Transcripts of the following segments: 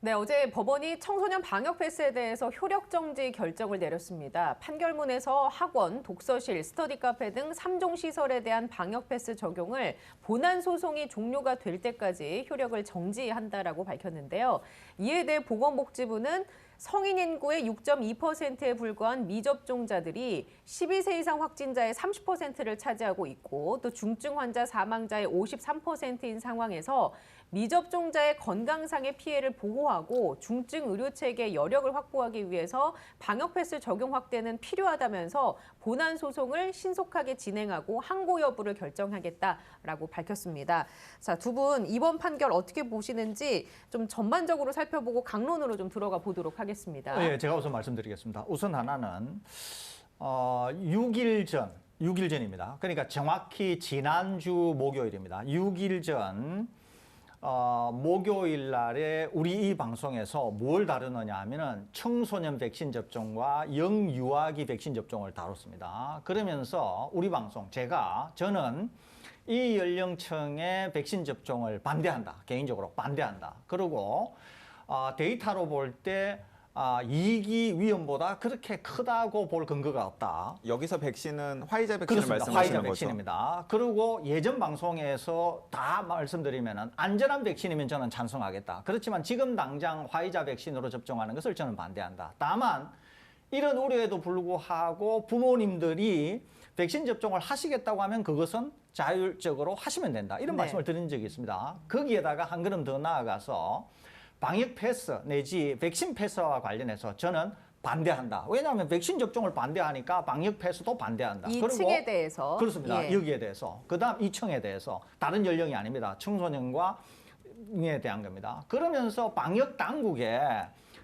네, 어제 법원이 청소년 방역 패스에 대해서 효력 정지 결정을 내렸습니다. 판결문에서 학원, 독서실, 스터디 카페 등 3종 시설에 대한 방역 패스 적용을 본안 소송이 종료가 될 때까지 효력을 정지한다라고 밝혔는데요. 이에 대해 보건복지부는 성인 인구의 6.2%에 불과한 미접종자들이 12세 이상 확진자의 30%를 차지하고 있고 또 중증 환자 사망자의 53%인 상황에서 미접종자의 건강상의 피해를 보호하고 중증 의료체계 여력을 확보하기 위해서 방역 패스 적용 확대는 필요하다면서 본안 소송을 신속하게 진행하고 항고 여부를 결정하겠다라고 밝혔습니다. 자, 두 분 이번 판결 어떻게 보시는지 좀 전반적으로 살펴보고 강론으로 좀 들어가 보도록 하겠습니다. 예, 제가 우선 말씀드리겠습니다. 우선 하나는 6일 전입니다. 그러니까 정확히 지난주 목요일입니다. 6일 전 목요일 날에 우리 이 방송에서 뭘 다루느냐 하면은 청소년 백신 접종과 영유아기 백신 접종을 다뤘습니다. 그러면서 우리 방송, 저는 이 연령층의 백신 접종을 반대한다. 개인적으로 반대한다. 그리고 데이터로 볼 때 이익이 위험보다 그렇게 크다고 볼 근거가 없다. 여기서 백신은 화이자 백신을 그렇습니다. 말씀하시는 화이자 거죠? 백신입니다. 그리고 예전 방송에서 다 말씀드리면은 안전한 백신이면 저는 찬성하겠다. 그렇지만 지금 당장 화이자 백신으로 접종하는 것을 저는 반대한다. 다만 이런 우려에도 불구하고 부모님들이 백신 접종을 하시겠다고 하면 그것은 자율적으로 하시면 된다. 이런 말씀을 드린 적이 있습니다. 거기에다가 한 걸음 더 나아가서 방역 패스 내지 백신 패스와 관련해서 저는 반대한다. 왜냐하면 백신 접종을 반대하니까 방역 패스도 반대한다. 이 층에 대해서. 그렇습니다. 예. 여기에 대해서. 그다음 이 층에 대해서. 다른 연령이 아닙니다. 청소년과 에 대한 겁니다. 그러면서 방역 당국에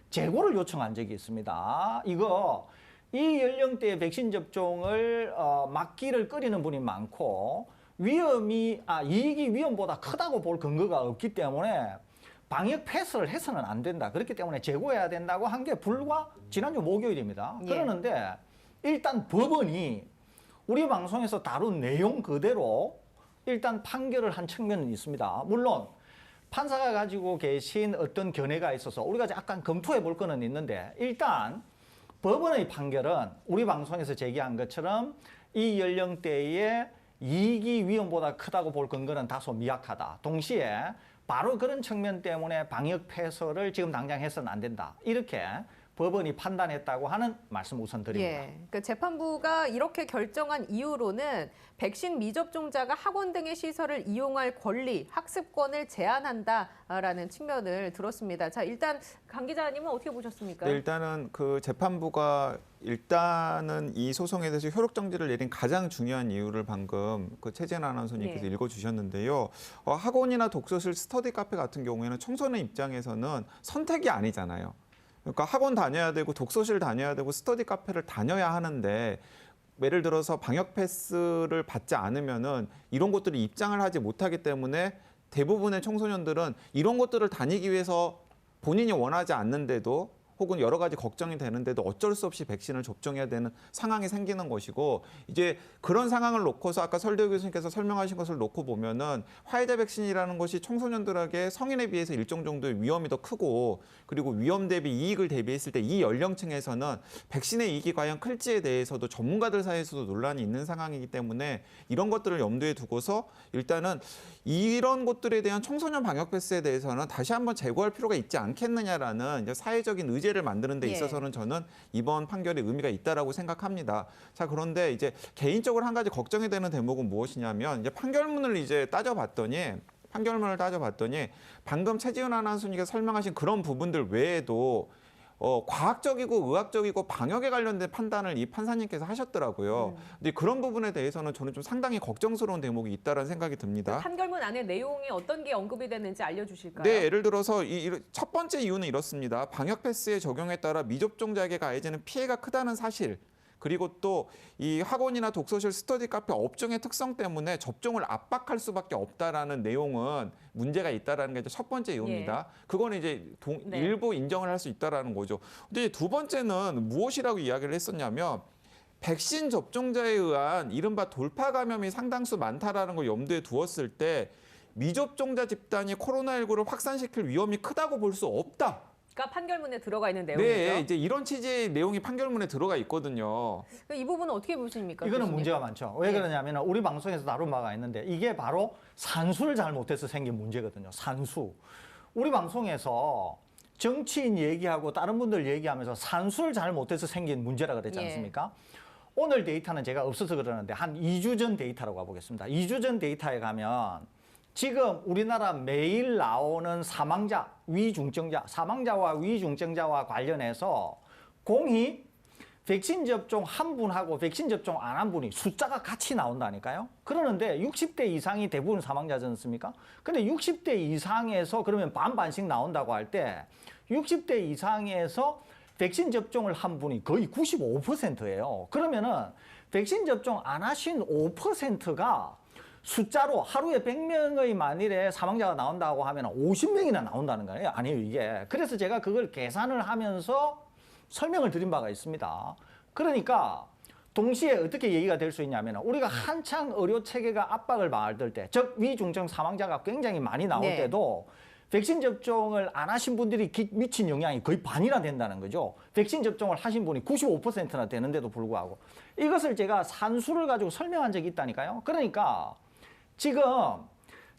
재고를 요청한 적이 있습니다. 이 연령대의 백신 접종을 막기를 꺼리는 분이 많고 이익이 위험보다 크다고 볼 근거가 없기 때문에 방역 패스를 해서는 안 된다. 그렇기 때문에 재고해야 된다고 한 게 불과 지난주 목요일입니다. 예. 그러는데 일단 법원이 우리 방송에서 다룬 내용 그대로 일단 판결을 한 측면은 있습니다. 물론 판사가 가지고 계신 어떤 견해가 있어서 우리가 약간 검토해 볼 거는 있는데 일단 법원의 판결은 우리 방송에서 제기한 것처럼 이 연령대의 이익이 위험보다 크다고 볼 근거는 다소 미약하다. 동시에 바로 그런 측면 때문에 방역 패스를 지금 당장 해서는 안 된다. 이렇게 법원이 판단했다고 하는 말씀 우선 드립니다. 예, 그러니까 재판부가 이렇게 결정한 이유로는 백신 미접종자가 학원 등의 시설을 이용할 권리, 학습권을 제한한다라는 측면을 들었습니다. 자, 일단 강 기자님은 어떻게 보셨습니까? 네, 일단은 그 재판부가 일단은 이 소송에 대해서 효력 정지를 내린 가장 중요한 이유를 방금 그 최재현 아나운서님께서 네. 읽어주셨는데요. 학원이나 독서실, 스터디 카페 같은 경우에는 청소년 입장에서는 선택이 아니잖아요. 그러니까 학원 다녀야 되고 독서실 다녀야 되고 스터디 카페를 다녀야 하는데 예를 들어서 방역 패스를 받지 않으면은 이런 곳들이 입장을 하지 못하기 때문에 대부분의 청소년들은 이런 곳들을 다니기 위해서 본인이 원하지 않는데도 혹은 여러 가지 걱정이 되는데도 어쩔 수 없이 백신을 접종해야 되는 상황이 생기는 것이고 이제 그런 상황을 놓고서 아까 설대 교수님께서 설명하신 것을 놓고 보면은 화이자 백신이라는 것이 청소년들에게 성인에 비해서 일정 정도의 위험이 더 크고 그리고 위험 대비 이익을 대비했을 때 이 연령층에서는 백신의 이익이 과연 클지에 대해서도 전문가들 사이에서도 논란이 있는 상황이기 때문에 이런 것들을 염두에 두고서 일단은 이런 것들에 대한 청소년 방역 패스에 대해서는 다시 한번 재고할 필요가 있지 않겠느냐라는 이제 사회적인 의제를 만드는 데 있어서는 저는 이번 판결에 의미가 있다라고 생각합니다. 자, 그런데 이제 개인적으로 한 가지 걱정이 되는 대목은 무엇이냐면 이제 판결문을 따져봤더니 방금 최지은 아나운서님께서 설명하신 그런 부분들 외에도 과학적이고 의학적이고 방역에 관련된 판단을 이 판사님께서 하셨더라고요. 근데 그런 부분에 대해서는 저는 좀 상당히 걱정스러운 대목이 있다는 생각이 듭니다. 판결문 안에 내용이 어떤 게 언급이 됐는지 알려주실까요? 네, 예를 들어서 첫 번째 이유는 이렇습니다. 방역 패스의 적용에 따라 미접종자에게 가해지는 피해가 크다는 사실. 그리고 또 이 학원이나 독서실, 스터디 카페 업종의 특성 때문에 접종을 압박할 수밖에 없다라는 내용은 문제가 있다라는 게 첫 번째 이유입니다. 그거는 이제 일부 인정을 할 수 있다라는 거죠. 근데 두 번째는 무엇이라고 이야기를 했었냐면 백신 접종자에 의한 이른바 돌파 감염이 상당수 많다라는 걸 염두에 두었을 때 미접종자 집단이 코로나19를 확산시킬 위험이 크다고 볼 수 없다. 그러니까 판결문에 들어가 있는 내용이죠. 네, 이제 이런 취지의 내용이 판결문에 들어가 있거든요. 이 부분은 어떻게 보십니까? 이거는 교수님? 문제가 많죠. 왜 네. 그러냐면 우리 방송에서 다룬 바가 있는데 이게 바로 산수를 잘못해서 생긴 문제거든요. 산수. 우리 방송에서 정치인 얘기하고 다른 분들 얘기하면서 산수를 잘못해서 생긴 문제라 그랬지 예. 않습니까? 오늘 데이터는 제가 없어서 그러는데 한 2주 전 데이터라고 가보겠습니다. 2주 전 데이터에 가면 지금 우리나라 매일 나오는 사망자, 위중증자, 사망자와 위중증자와 관련해서 공히 백신 접종 한 분하고 백신 접종 안 한 분이 숫자가 같이 나온다니까요. 그러는데 60대 이상이 대부분 사망자지 않습니까? 근데 60대 이상에서 그러면 반반씩 나온다고 할 때 60대 이상에서 백신 접종을 한 분이 거의 95%예요. 그러면은 백신 접종 안 하신 5%가 숫자로 하루에 100명의 만일에 사망자가 나온다고 하면 50명이나 나온다는 거예요. 아니에요, 이게. 그래서 제가 그걸 계산을 하면서 설명을 드린 바가 있습니다. 그러니까 동시에 어떻게 얘기가 될 수 있냐면 우리가 한창 의료 체계가 압박을 받을 때, 즉 위중증 사망자가 굉장히 많이 나올 네. 때도 백신 접종을 안 하신 분들이 미친 영향이 거의 반이나 된다는 거죠. 백신 접종을 하신 분이 95%나 되는데도 불구하고. 이것을 제가 산수를 가지고 설명한 적이 있다니까요. 그러니까 지금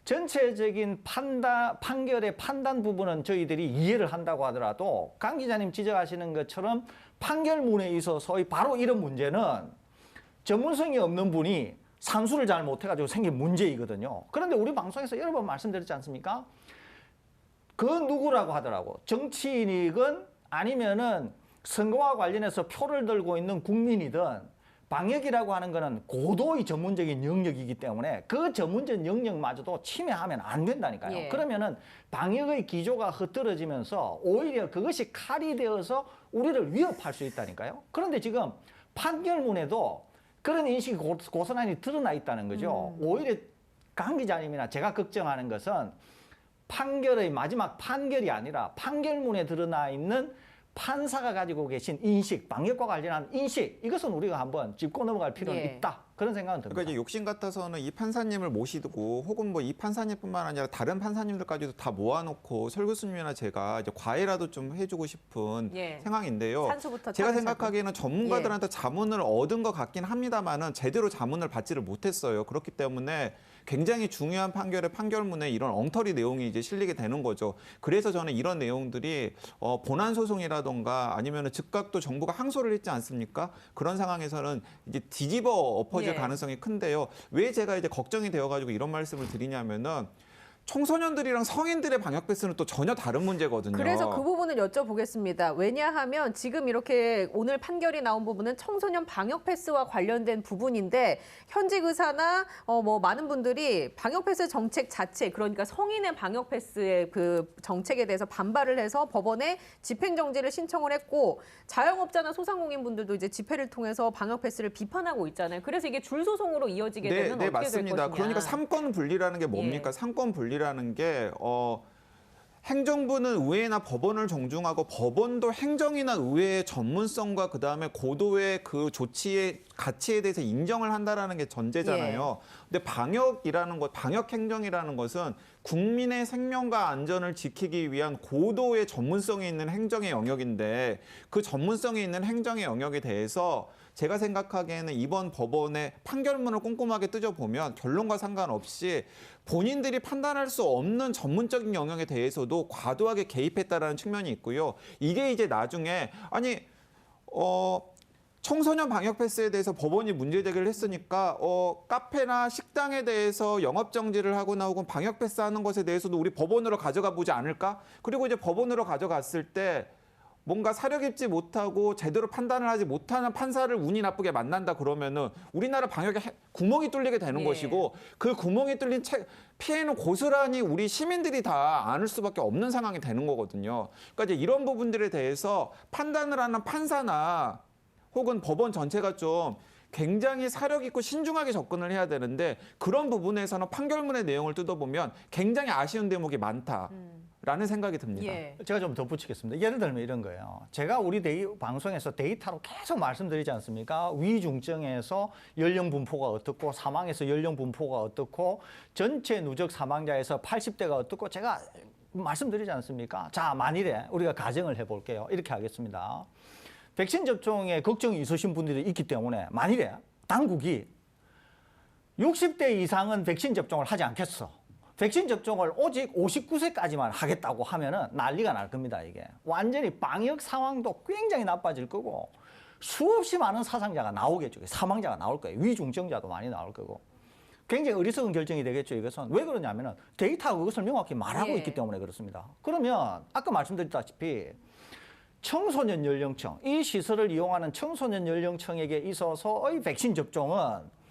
전체적인 판결의 판단 부분은 저희들이 이해를 한다고 하더라도 강 기자님 지적하시는 것처럼 판결문에 있어서 바로 이런 문제는 전문성이 없는 분이 산수를 잘 못해가지고 생긴 문제이거든요. 그런데 우리 방송에서 여러 번 말씀드렸지 않습니까? 그 누구라고 하더라고. 정치인이건 아니면은 선거와 관련해서 표를 들고 있는 국민이든 방역이라고 하는 거는 고도의 전문적인 영역이기 때문에 그 전문적 영역마저도 침해하면 안 된다니까요. 예. 그러면은 방역의 기조가 흐트러지면서 오히려 그것이 칼이 되어서 우리를 위협할 수 있다니까요. 그런데 지금 판결문에도 그런 인식이 고스란히 드러나 있다는 거죠. 오히려 강 기자님이나 제가 걱정하는 것은 판결의 마지막 판결이 아니라 판결문에 드러나 있는 판사가 가지고 계신 인식, 방역과 관련한 인식, 이것은 우리가 한번 짚고 넘어갈 필요는 예. 있다. 그런 생각은 듭니다. 그러니까 이제 욕심 같아서는 이 판사님을 모시고 혹은 뭐 이 판사님뿐만 아니라 다른 판사님들까지도 다 모아놓고 설 교수님이나 제가 이제 과외라도 좀 해주고 싶은 예. 상황인데요. 산수부터 제가 차근차근. 생각하기에는 전문가들한테 자문을 얻은 것 같긴 합니다만은 제대로 자문을 받지를 못했어요. 그렇기 때문에 굉장히 중요한 판결문에 이런 엉터리 내용이 이제 실리게 되는 거죠. 그래서 저는 이런 내용들이 본안 소송이라던가 아니면 즉각 또 정부가 항소를 했지 않습니까? 그런 상황에서는 이제 뒤집어 엎어질 예. 가능성이 큰데요. 왜 제가 이제 걱정이 되어가지고 이런 말씀을 드리냐면은 청소년들이랑 성인들의 방역 패스는 또 전혀 다른 문제거든요. 그래서 그 부분을 여쭤보겠습니다. 왜냐하면 지금 이렇게 오늘 판결이 나온 부분은 청소년 방역 패스와 관련된 부분인데 현직 의사나 뭐 많은 분들이 방역 패스 정책 자체, 그러니까 성인의 방역 패스의 그 정책에 대해서 반발을 해서 법원에 집행 정지를 신청을 했고 자영업자나 소상공인 분들도 이제 집회를 통해서 방역 패스를 비판하고 있잖아요. 그래서 이게 줄 소송으로 이어지게 되면 어떻게 될 맞습니다. 것이냐. 그러니까 삼권 분리라는 게 뭡니까? 예. 삼권 분리라는 게 행정부는 의회나 법원을 존중하고 법원도 행정이나 의회의 전문성과 그다음에 고도의 그 조치의 가치에 대해서 인정을 한다라는 게 전제잖아요. 근데 방역이라는 것, 방역 행정이라는 것은 국민의 생명과 안전을 지키기 위한 고도의 전문성이 있는 행정의 영역인데 그 전문성이 있는 행정의 영역에 대해서 제가 생각하기에는 이번 법원의 판결문을 꼼꼼하게 뜯어보면 결론과 상관없이 본인들이 판단할 수 없는 전문적인 영역에 대해서도 과도하게 개입했다라는 측면이 있고요. 이게 이제 나중에 청소년 방역 패스에 대해서 법원이 문제 제기를 했으니까 카페나 식당에 대해서 영업 정지를 하거나 혹은 방역 패스 하는 것에 대해서도 우리 법원으로 가져가 보지 않을까? 그리고 이제 법원으로 가져갔을 때 뭔가 사려 깊지 못하고 제대로 판단을 하지 못하는 판사를 운이 나쁘게 만난다 그러면은 우리나라 방역에 구멍이 뚫리게 되는 예. 것이고 그 구멍이 뚫린 피해는 고스란히 우리 시민들이 다 안을 수밖에 없는 상황이 되는 거거든요. 그러니까 이제 이런 부분들에 대해서 판단을 하는 판사나 혹은 법원 전체가 좀 굉장히 사력 있고 신중하게 접근을 해야 되는데 그런 부분에서는 판결문의 내용을 뜯어보면 굉장히 아쉬운 대목이 많다. 라는 생각이 듭니다. 예. 제가 좀 덧붙이겠습니다. 예를 들면 이런 거예요. 제가 우리 방송에서 데이터로 계속 말씀드리지 않습니까? 위중증에서 연령 분포가 어떻고 사망에서 연령 분포가 어떻고 전체 누적 사망자에서 80대가 어떻고 제가 말씀드리지 않습니까? 자, 만일에 우리가 가정을 해볼게요. 이렇게 하겠습니다. 백신 접종에 걱정이 있으신 분들이 있기 때문에 만일에 당국이 60대 이상은 백신 접종을 하지 않겠어. 백신 접종을 오직 59세까지만 하겠다고 하면은 난리가 날 겁니다, 이게. 완전히 방역 상황도 굉장히 나빠질 거고 수없이 많은 사상자가 나오겠죠. 사망자가 나올 거예요. 위중증자도 많이 나올 거고. 굉장히 어리석은 결정이 되겠죠, 이것은. 왜 그러냐면은 데이터가 그것을 명확히 말하고 예. 있기 때문에 그렇습니다. 그러면 아까 말씀드렸다시피 청소년 연령층, 이 시설을 이용하는 청소년 연령층에게 있어서의 백신 접종은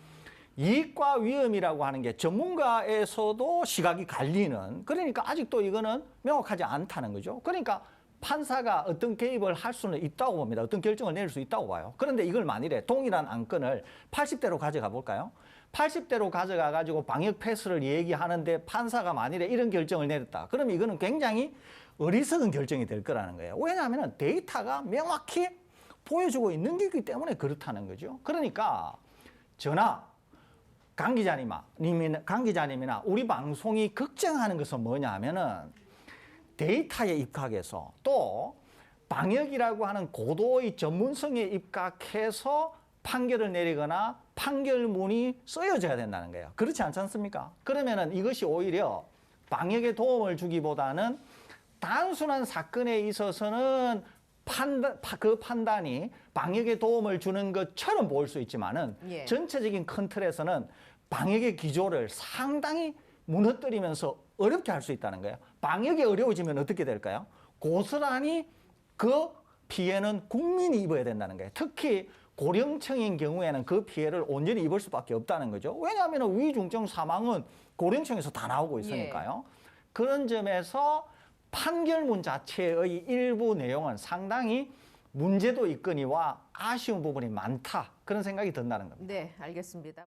이익과 위험이라고 하는 게 전문가에서도 시각이 갈리는, 그러니까 아직도 이거는 명확하지 않다는 거죠. 그러니까 판사가 어떤 개입을 할 수는 있다고 봅니다. 어떤 결정을 내릴 수 있다고 봐요. 그런데 이걸 만일에 동일한 안건을 80대로 가져가 볼까요? 80대로 가져가 가지고 방역 패스를 얘기하는데 판사가 만일에 이런 결정을 내렸다. 그러면 이거는 굉장히 어리석은 결정이 될 거라는 거예요. 왜냐하면 데이터가 명확히 보여주고 있는 게 있기 때문에 그렇다는 거죠. 그러니까 전하 강 기자님이나 우리 방송이 걱정하는 것은 뭐냐 하면은 데이터에 입각해서 또 방역이라고 하는 고도의 전문성에 입각해서 판결을 내리거나 판결문이 쓰여져야 된다는 거예요. 그렇지 않지 않습니까? 그러면은 이것이 오히려 방역에 도움을 주기보다는 단순한 사건에 있어서는 그 판단이 방역에 도움을 주는 것처럼 보일 수 있지만은 예. 전체적인 큰 틀에서는 방역의 기조를 상당히 무너뜨리면서 어렵게 할 수 있다는 거예요. 방역이 어려워지면 어떻게 될까요? 고스란히 그 피해는 국민이 입어야 된다는 거예요. 특히 고령층인 경우에는 그 피해를 온전히 입을 수밖에 없다는 거죠. 왜냐하면 위중증 사망은 고령층에서 다 나오고 있으니까요. 그런 점에서 판결문 자체의 일부 내용은 상당히 문제도 있거니와 아쉬운 부분이 많다. 그런 생각이 든다는 겁니다. 네, 알겠습니다.